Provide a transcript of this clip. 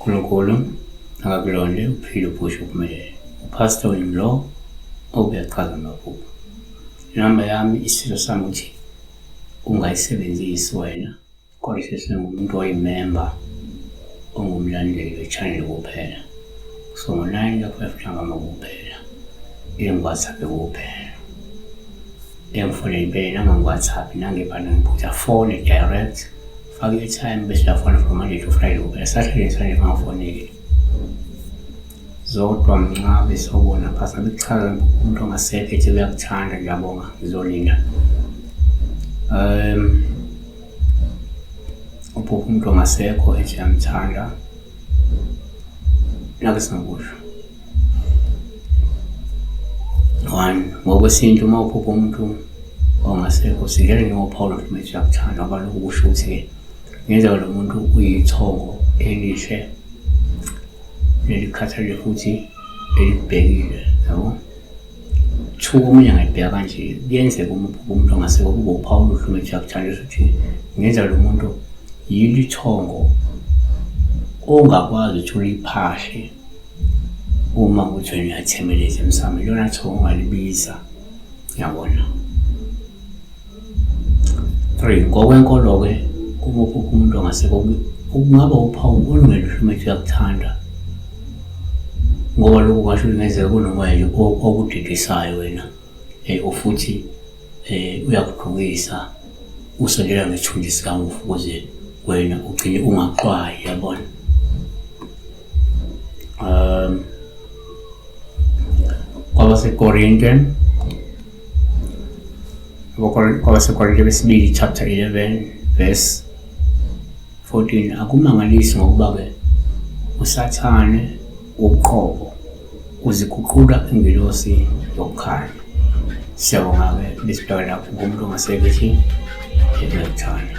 uNkulunkulu akakulonde uphile uphushe uphumelele. Upastor in-law obechaza amaphupho. Inamba yami isizwe sami ukuthi ungayisebenzisi wena kodwa sesingumuntu oyimember ongumlandeli we-channel kuphela. So ngo-9 ka-5 ntambama kuphela WhatsApp kuphela. Emfonele impela nangu-WhatsApp nangebhana ngiphutha phone direct. Fake i-time bese uyafona from Monday to Friday kuphela. Saturday and Sunday ungafoneli. Zodwa mncabe sobona phasa bekuchaza umuntu ongasekho ethi uyakuthanda ngiyabonga ngizolinda. Uphupha umuntu ongasekho ethi uyamthanda. Nake singakusho. One, ngokwesintu uma uphupha umuntu ongasekho sigele ngopawulo ukuthi uyakuthanda ngoba lokhu kusho ukuthi ngenza lo muntu uyithongo elihle nelikhathalele futhi elibhekile, yabo. Two, omunye angayibheka kanje kuyenzeka umuntu ongasekho kube uPawulo uhlume ethi uyakuthanda ukuthi ngenza lo muntu yilithongo ongakwazi ukuthi uliphashe uma ukuthi wena uyathemeleza emsamo, lona thongo ongalibiza, yabona. 3, ngokwenkolo-ke uma uphupha umuntu ongasekho kungaba uPawulo olungele uhlume ethi uyakuthanda ngoba lokhu kwasho kungenzeka kunomoya okudidisayo wena ofuthi uyakugqokisa usondela ngesithunzi sikamufi ukuze wena ugcine ungaxwayi, yabona. KwabaseKorinte besibili chapter 11 verse 14 akumangalisi ngokuba-ke uSathane uqobo uziguqula ingelosi yokukhanya. Siyabonga-ke besibheka lapho kumuntu ongasekho ethi uyakuthanda.